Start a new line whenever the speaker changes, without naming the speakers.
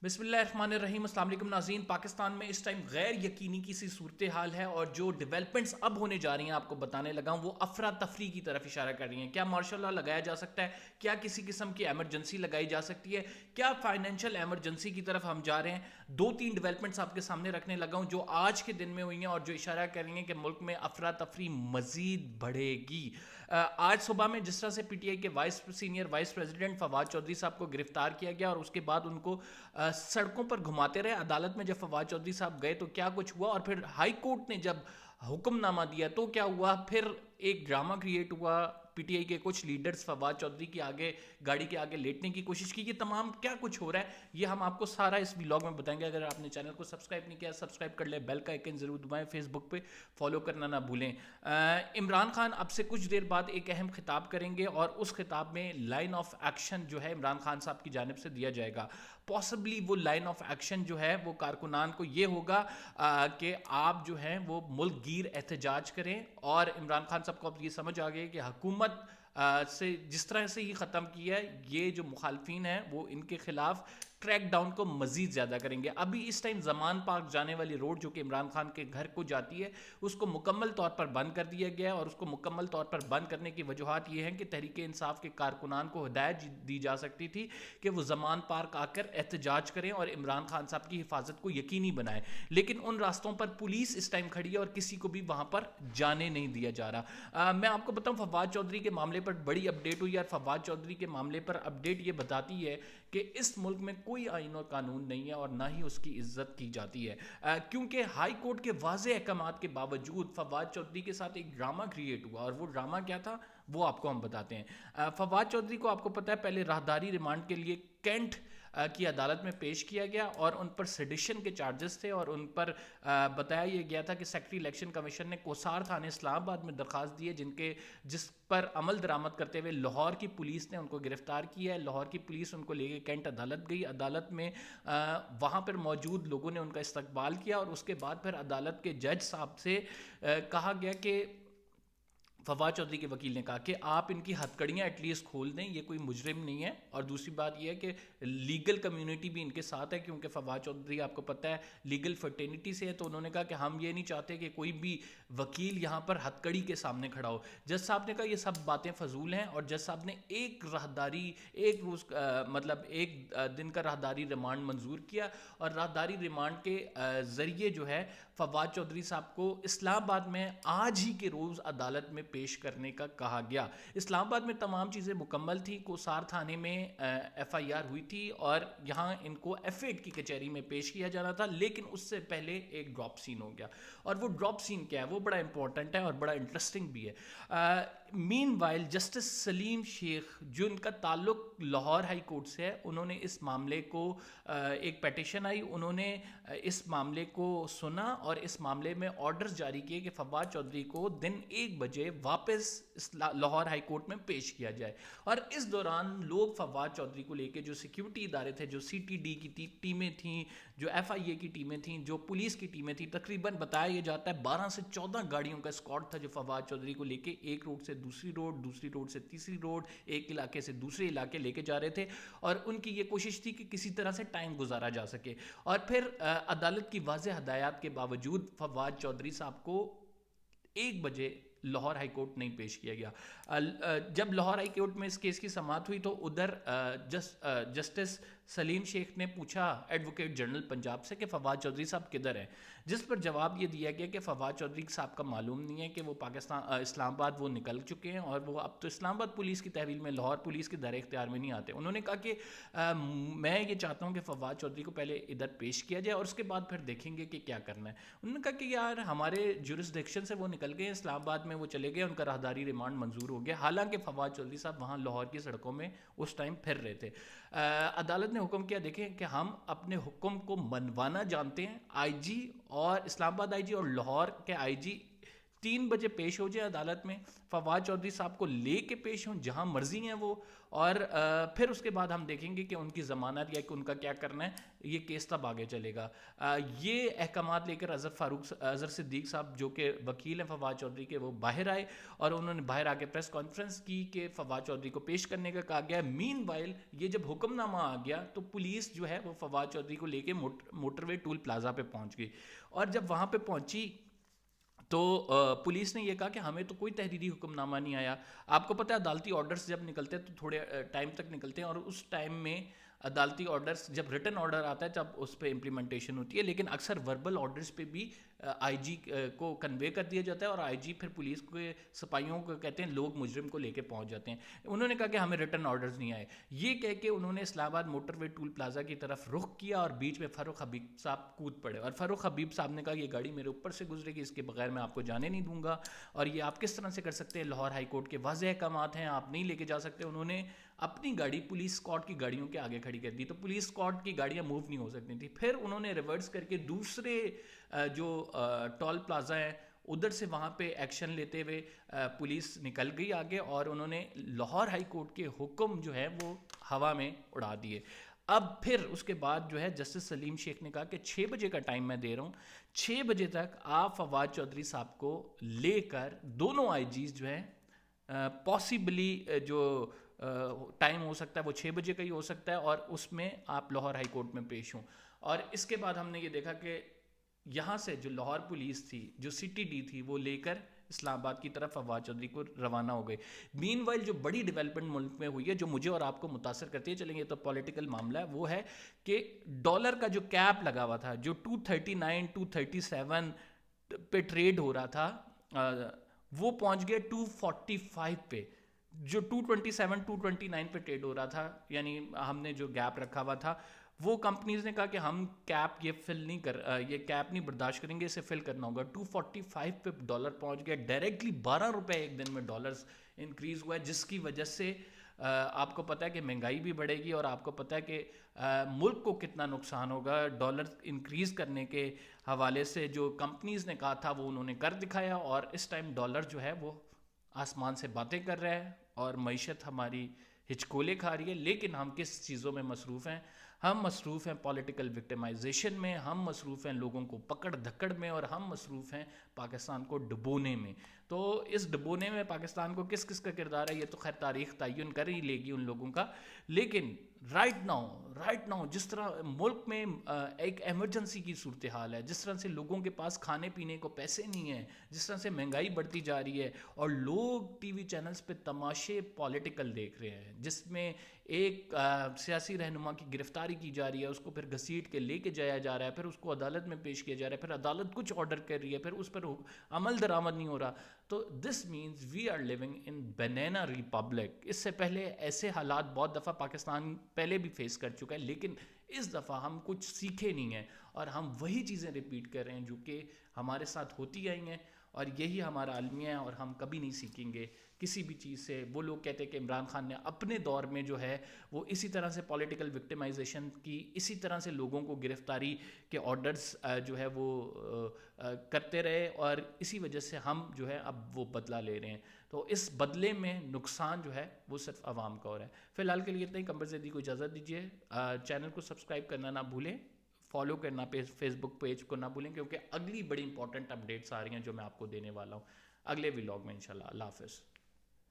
बिस्मिल्लाहिर्रहमानिर्रहीम। अस्सलाम वालेकुम नाज़रीन। पाकिस्तान में इस टाइम गैर यकीनी की सी सूरत हाल है और जो डेवलपमेंट्स अब होने जा रही हैं आपको बताने लगा हूँ वो अफरा तफरी की तरफ इशारा कर रही हैं। क्या मार्शल लॉ लगाया जा सकता है? क्या किसी किस्म की एमरजेंसी लगाई जा सकती है? क्या फाइनेंशियल एमरजेंसी की तरफ हम जा रहे हैं? दो तीन डेवलपमेंट्स आपके सामने रखने लगा हूँ जो आज के दिन में हुई हैं और जो इशारा कर रही हैं कि मुल्क में अफरा तफरी मजीद बढ़ेगी। आज सुबह में जिस तरह से पीटीआई के senior vice president Fawad Chaudhry साहब को गिरफ्तार किया गया और उसके बाद उनको सड़कों पर घुमाते रहे, अदालत में जब फवाद चौधरी साहब गए तो क्या कुछ हुआ, और फिर हाई कोर्ट ने जब हुक्मनामा दिया तो क्या हुआ, फिर एक ड्रामा क्रिएट हुआ। पीटीआई के कुछ लीडर्स फवाद चौधरी की आगे गाड़ी के आगे लेटने की कोशिश की। ये तमाम क्या कुछ हो रहा है ये हम आपको सारा इस व्लॉग में बताएंगे। अगर आपने चैनल को सब्सक्राइब नहीं किया सब्सक्राइब कर ले, बेल का आइकन जरूर दबाएं, फेसबुक पे फॉलो करना ना भूलें। इमरान खान अब से कुछ देर बाद एक अहम खिताब करेंगे और उस खिताब में लाइन ऑफ एक्शन जो है इमरान खान साहब की जानिब से दिया जाएगा। पॉसिबली वो लाइन ऑफ एक्शन जो है वो कारकुनान को ये होगा कि आप जो हैं वो मुल्क गिर एहतजाज करें। और इमरान खान साहब को अब ये समझ आ गई कि हुकूमत से जिस तरह से ही ख़त्म किया है, ये जो मुखालफिन हैं वो इनके खिलाफ क्रैक डाउन को मजीद ज़्यादा करेंगे। अभी इस टाइम जमान पार्क जाने वाली रोड जो कि इमरान खान के घर को जाती है उसको मुकम्मल तौर पर बंद कर दिया गया है और उसको मुकम्मल तौर पर बंद करने की वजूहत ये हैं कि तहरीक इंसाफ के कारकुनान को हिदायत दी जा सकती थी कि वो जमान पार्क आकर एहतजाज करें और इमरान खान साहब की हिफाजत को यकीनी बनाएं, लेकिन उन रास्तों पर पुलिस इस टाइम खड़ी है और किसी को भी वहां पर जाने नहीं दिया जा रहा। मैं आपको बताऊं फवाद चौधरी के मामले पर बड़ी अपडेट हुई और फवाद चौधरी के मामले पर अपडेट ये बताती है कि इस मुल्क में कोई आईन और कानून नहीं है और ना ही उसकी इज्जत की जाती है, क्योंकि हाई कोर्ट के वाज़े अहकामात के बावजूद फवाद चौधरी के साथ एक ड्रामा क्रिएट हुआ। और वो ड्रामा क्या था वो आपको हम बताते हैं। फवाद चौधरी को आपको पता है पहले राहदारी रिमांड के लिए कैंट की अदालत में पेश किया गया और उन पर सेडिशन के चार्जेस थे और उन पर बताया यह गया था कि सेक्रेटरी इलेक्शन कमीशन ने कोसार थाने इस्लामाबाद में दरखास्त दी है जिस पर अमल दरामद करते हुए लाहौर की पुलिस ने उनको गिरफ्तार किया है। लाहौर की पुलिस उनको लेके कैंट अदालत गई। अदालत में वहाँ पर मौजूद लोगों ने उनका इस्तकबाल किया और उसके बाद फिर अदालत के जज साहब से कहा गया कि फवाद चौधरी के वकील ने कहा कि आप इनकी हथकड़ियाँ एटलीस्ट खोल दें, ये कोई मुजरिम नहीं है। और दूसरी बात यह है कि लीगल कम्युनिटी भी इनके साथ है क्योंकि फवाद चौधरी आपको पता है लीगल फर्टेनिटी से है, तो उन्होंने कहा कि हम ये नहीं चाहते कि कोई भी वकील यहाँ पर हथकड़ी के सामने खड़ा हो। जज साहब ने कहा ये सब बातें फजूल हैं और जज साहब ने एक राहदारी एक रोज़ मतलब एक दिन का राहदारी रिमांड मंजूर किया और राहदारी रिमांड के ज़रिए जो है फवाद चौधरी साहब को इस्लामाबाद में आज ही के रोज़ अदालत में पेश करने का कहा गया। इस्लामाबाद में तमाम चीज़ें मुकम्मल थी, कोसार थाने में एफआईआर हुई थी और यहाँ इनको एफ8 की कचहरी में पेश किया जाना था, लेकिन उससे पहले एक ड्रॉप सीन हो गया। और वो ड्रॉप सीन क्या है वो बड़ा इंपॉर्टेंट है और बड़ा इंटरेस्टिंग भी है। मीनवाइल जस्टिस सलीम शेख जो इनका ताल्लुक लाहौर हाई कोर्ट से है, उन्होंने इस मामले को एक पेटिशन आई, उन्होंने इस मामले को सुना और इस मामले में ऑर्डर्स जारी किए कि फवाद चौधरी को दिन 1 बजे वापस लाहौर हाई कोर्ट में पेश किया जाए। और इस दौरान लोग फवाद चौधरी को लेकर जो सिक्योरिटी इदारे थे, जो सीटीडी की टीमें थीं, जो एफआईए की टीमें थीं, जो पुलिस की टीमें थीं, तकरीबन बताया यह जाता है 12 से 14 गाड़ियों का स्क्वाड था जो फवाद चौधरी को लेके एक रोड से दूसरी रोड से तीसरी रोड, एक इलाके से दूसरे इलाके लेके जा रहे थे। और उनकी ये कोशिश थी कि किसी तरह से टाइम गुजारा जा सके। और फिर अदालत की वाज़ेह हदायत के बावजूद फवाद चौधरी साहब को 1 बजे लाहौर हाई कोर्ट नहीं पेश किया गया। जब लाहौर हाई कोर्ट में इस केस की समाअत हुई तो उधर जस्टिस सलीम शेख ने पूछा एडवोकेट जनरल पंजाब से कि फवाद चौधरी साहब किधर हैं, जिस पर जवाब ये दिया गया कि फवाद चौधरी साहब का मालूम नहीं है कि वो पाकिस्तान इस्लामाबाद वो निकल चुके हैं और वो अब तो इस्लामाबाद पुलिस की तहवील में, लाहौर पुलिस के दायरे इख्तियार में नहीं आते। उन्होंने कहा कि मैं ये चाहता हूँ कि फवाद चौधरी को पहले इधर पेश किया जाए और उसके बाद फिर देखेंगे कि क्या करना है। उन्होंने कहा कि यार हमारे जुरिसडिक्शन से वो निकल गए, इस्लामाबाद में वो चले गए, उनका राहदारी रिमांड मंजूर हो गया। हालांकि फवाद चौधरी साहब वहाँ लाहौर की सड़कों में उस टाइम फिर रहे थे। अदालत ने हुक्म किया देखें कि हम अपने हुक्म को मनवाना जानते हैं। आईजी और इस्लामाबाद आईजी और लाहौर के आईजी 3 بجے پیش ہو جائے عدالت میں, فواد چودھری صاحب کو لے کے پیش ہوں جہاں مرضی ہیں وہ, اور پھر اس کے بعد ہم دیکھیں گے کہ ان کی ضمانت یا کہ ان کا کیا کرنا ہے, یہ کیس تب آگے چلے گا. یہ احکامات لے کر اظہر صدیق صاحب جو کہ وکیل ہیں فواد چودھری کے, وہ باہر آئے اور انہوں نے باہر آ کے پریس کانفرنس کی کہ فواد چودھری کو پیش کرنے کا کہا گیا. مین وائل یہ جب حکم نامہ آ گیا تو پولیس جو ہے وہ فواد چودھری کو لے کے موٹر وے ٹول پلازا پہ پہنچ گئی, اور جب وہاں پہ پہنچی تو پولیس نے یہ کہا کہ ہمیں تو کوئی تحریری حکم نامہ نہیں آیا. آپ کو پتہ ہے عدالتی آرڈرز جب نکلتے ہیں تو تھوڑے ٹائم تک نکلتے ہیں, اور اس ٹائم میں عدالتی آرڈرز جب ریٹن آرڈر آتا ہے جب اس پہ امپلیمنٹیشن ہوتی ہے, لیکن اکثر وربل آرڈرز پہ بھی آئی جی کو کنوے کر دیا جاتا ہے, اور آئی جی پھر پولیس کے سپاہیوں کو کہتے ہیں لوگ مجرم کو لے کے پہنچ جاتے ہیں. انہوں نے کہا کہ ہمیں ریٹن آرڈرز نہیں آئے. یہ کہہ کے انہوں نے اسلام آباد موٹر وے ٹول پلازا کی طرف رخ کیا, اور بیچ میں فاروق حبیب صاحب کود پڑے, اور فاروق حبیب صاحب نے کہا یہ گاڑی میرے اوپر سے گزرے گی, اس کے بغیر میں آپ کو جانے نہیں دوں گا, اور یہ آپ کس طرح سے کر سکتے ہیں, لاہور ہائی کورٹ کے واضح احکامات ہیں, آپ نہیں لے کے جا سکتے. انہوں نے اپنی گاڑی پولیس اسکواڈ کی گاڑیوں کے آگے کھڑی کر دی, تو پولیس اسکواڈ کی گاڑیاں موو نہیں ہو سکتی تھیں. پھر انہوں نے ریورس کر کے دوسرے جو ٹول پلازا ہے ادھر سے وہاں پہ ایکشن لیتے ہوئے پولیس نکل گئی آگے, اور انہوں نے لاہور ہائی کورٹ کے حکم جو ہے وہ ہوا میں اڑا دیے. اب پھر اس کے بعد جو ہے جسٹس سلیم شیخ نے کہا کہ 6 بجے کا ٹائم میں دے رہا ہوں, 6 بجے تک آپ فواد چودھری صاحب کو لے کر دونوں آئی جیز جو ہیں پاسبلی جو ٹائم ہو سکتا ہے وہ 6 بجے کا ہی ہو سکتا ہے, اور اس میں آپ لاہور ہائی کورٹ میں پیش ہوں. اور اس کے بعد ہم نے یہ دیکھا کہ یہاں سے جو لاہور پولیس تھی, جو سی ٹی ڈی تھی, وہ لے کر اسلام آباد کی طرف فواد چودھری کو روانہ ہو گئے. مین وائل جو بڑی ڈیولپمنٹ ملک میں ہوئی ہے جو مجھے اور آپ کو متاثر کرتی ہے, چلیں یہ تو پولیٹیکل معاملہ ہے, وہ ہے کہ ڈالر کا جو کیپ لگا ہوا تھا, جو 239 237 پہ ٹریڈ ہو رہا تھا, وہ پہنچ گیا 245 پہ. جو 227 229 پہ ٹریڈ ہو رہا تھا, یعنی ہم نے جو گیپ رکھا ہوا تھا, وہ کمپنیز نے کہا کہ ہم کیپ یہ فل نہیں یہ کیپ نہیں برداشت کریں گے, اسے فل کرنا ہوگا. 245 پہ ڈالر پہنچ گیا, ڈائریکٹلی 12 روپے ایک دن میں ڈالرز انکریز ہوا ہے, جس کی وجہ سے آپ کو پتہ ہے کہ مہنگائی بھی بڑھے گی, اور آپ کو پتہ ہے کہ ملک کو کتنا نقصان ہوگا. ڈالر انکریز کرنے کے حوالے سے جو کمپنیز نے کہا تھا وہ انہوں نے کر دکھایا, اور اس ٹائم ڈالر جو ہے وہ آسمان سے باتیں کر رہا ہے, اور معیشت ہماری ہچکولے کھا رہی ہے. لیکن ہم کس چیزوں میں مصروف ہیں؟ ہم مصروف ہیں پولیٹیکل وکٹمائزیشن میں, ہم مصروف ہیں لوگوں کو پکڑ دھکڑ میں, اور ہم مصروف ہیں پاکستان کو ڈبونے میں. تو اس ڈبونے میں پاکستان کو کس کس کا کردار ہے یہ تو خیر تاریخ تعین کر ہی لے گی ان لوگوں کا. لیکن رائٹ ناؤ جس طرح ملک میں ایک ایمرجنسی کی صورتحال ہے, جس طرح سے لوگوں کے پاس کھانے پینے کو پیسے نہیں ہیں, جس طرح سے مہنگائی بڑھتی جا رہی ہے, اور لوگ ٹی وی چینلز پہ تماشے پولیٹیکل دیکھ رہے ہیں, جس میں ایک سیاسی رہنما کی گرفتاری کی جا رہی ہے, اس کو پھر گھسیٹ کے لے کے جایا جا رہا ہے, پھر اس کو عدالت میں پیش کیا جا رہا ہے, پھر عدالت کچھ آرڈر کر رہی ہے, پھر اس پر عمل درآمد نہیں ہو رہا. تو this means we are living in banana republic. اس سے پہلے ایسے حالات بہت دفعہ پاکستان پہلے بھی فیس کر چکا ہے, لیکن اس دفعہ ہم کچھ سیکھے نہیں ہیں, اور ہم وہی چیزیں ریپیٹ کر رہے ہیں جو کہ ہمارے ساتھ ہوتی آئی ہیں, اور یہی ہمارا المیہ ہے, اور ہم کبھی نہیں سیکھیں گے کسی بھی چیز سے. وہ لوگ کہتے ہیں کہ عمران خان نے اپنے دور میں جو ہے وہ اسی طرح سے پولیٹیکل وکٹمائزیشن کی, اسی طرح سے لوگوں کو گرفتاری کے آرڈرز جو ہے وہ کرتے رہے, اور اسی وجہ سے ہم جو ہے اب وہ بدلہ لے رہے ہیں. تو اس بدلے میں نقصان جو ہے وہ صرف عوام کا ہو رہا ہے. فی الحال کے لیے اتنا ہی. قمر زیدی کو اجازت دیجیے. چینل کو سبسکرائب کرنا نہ بھولیں, فالو کرنا فیس بک پیج کو نہ بھولیں, کیونکہ اگلی بڑی امپورٹنٹ اپڈیٹس آ رہی ہیں جو میں آپ کو دینے والا ہوں اگلے ولاگ میں انشاءاللہ. اللہ حافظ.